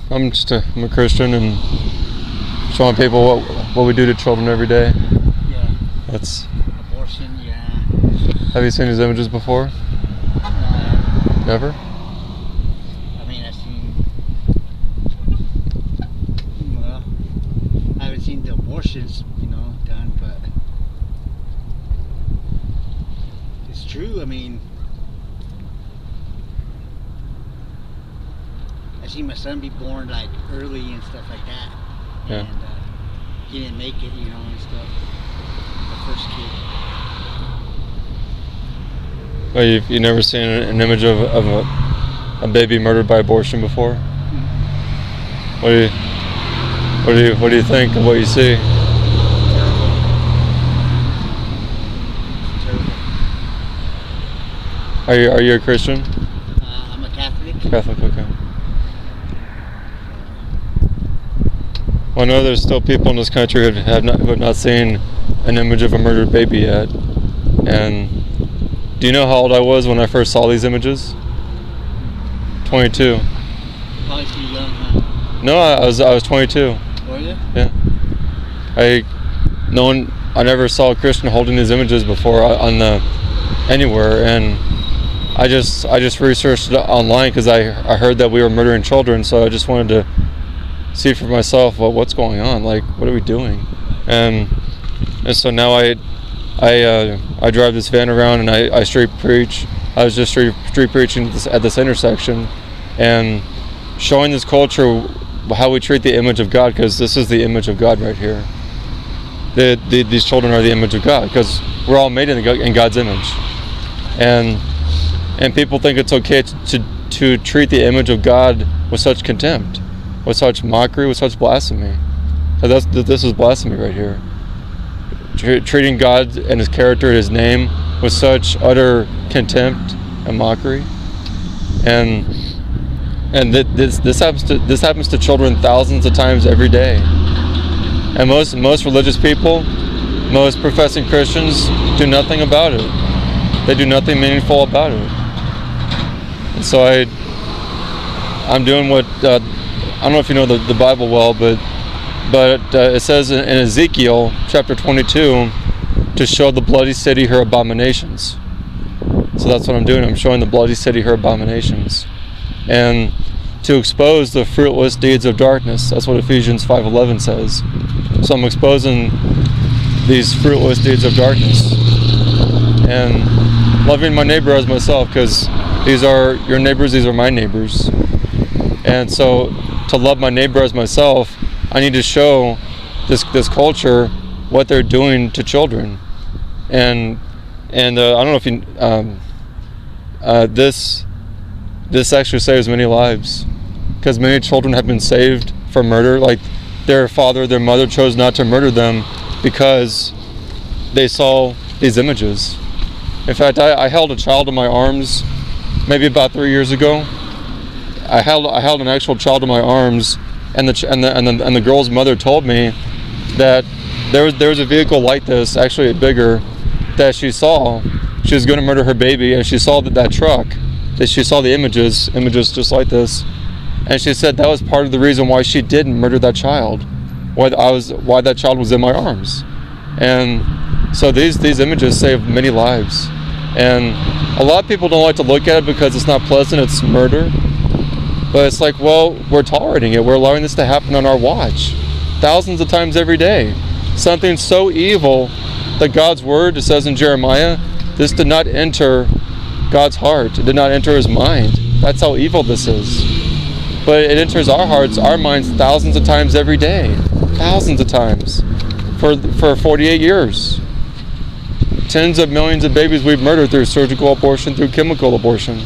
I'm a Christian and showing people what we do to children every day. Yeah. That's Abortion, yeah. Have you seen these images before? No. Never? I mean, I haven't seen the abortions, done, but it's true. I mean, I seen my son be born like early and stuff like that. Yeah. And he didn't make it, and stuff. The first kid. Well, you've never seen an image of a baby murdered by abortion before? Mm-hmm. What do you think of what you see? Terrible. Are you a Christian? I'm a Catholic. Catholic, okay. Well, I know there's still people in this country who have not seen an image of a murdered baby yet. And do you know how old I was when I first saw these images? 22. Probably too young, huh? No, I was 22. Were you? Yeah. I never saw a Christian holding these images before anywhere, and I just researched it online because I heard that we were murdering children, so I just wanted to see for myself what's going on, like what are we doing, and so now I drive this van around and I street preach. I was just street preaching at this intersection and showing this culture how we treat the image of God, because this is the image of God right here. These children are the image of God because we're all made in God's image, and people think it's okay to treat the image of God with such contempt, with such mockery, with such blasphemy. So this is blasphemy right here. Treating God and His character, His name, with such utter contempt and mockery, and this happens to children thousands of times every day. And most religious people, most professing Christians, do nothing about it. They do nothing meaningful about it. And so I'm doing what I don't know if you know the Bible well, but it says in Ezekiel chapter 22 to show the bloody city her abominations. So that's what I'm doing. I'm showing the bloody city her abominations, and to expose the fruitless deeds of darkness. That's what Ephesians 5:11 says. So I'm exposing these fruitless deeds of darkness and loving my neighbor as myself, because these are your neighbors, these are my neighbors. And so to love my neighbor as myself, I need to show this culture what they're doing to children. And I don't know if you this actually saves many lives, because many children have been saved from murder. Like their father, their mother chose not to murder them because they saw these images. In fact, I held a child in my arms maybe about 3 years ago. I held an actual child in my arms, and the girl's mother told me that there was a vehicle like this, actually bigger, that she saw. She was going to murder her baby, and she saw that truck. That she saw the images just like this, and she said that was part of the reason why she didn't murder that child, why that child was in my arms. And so these images save many lives, and a lot of people don't like to look at it because it's not pleasant. It's murder. But it's like, well, we're tolerating it. We're allowing this to happen on our watch thousands of times every day. Something so evil that God's word, it says in Jeremiah, this did not enter God's heart. It did not enter His mind. That's how evil this is. But it enters our hearts, our minds, thousands of times every day. Thousands of times. For 48 years. Tens of millions of babies we've murdered through surgical abortion, through chemical abortion.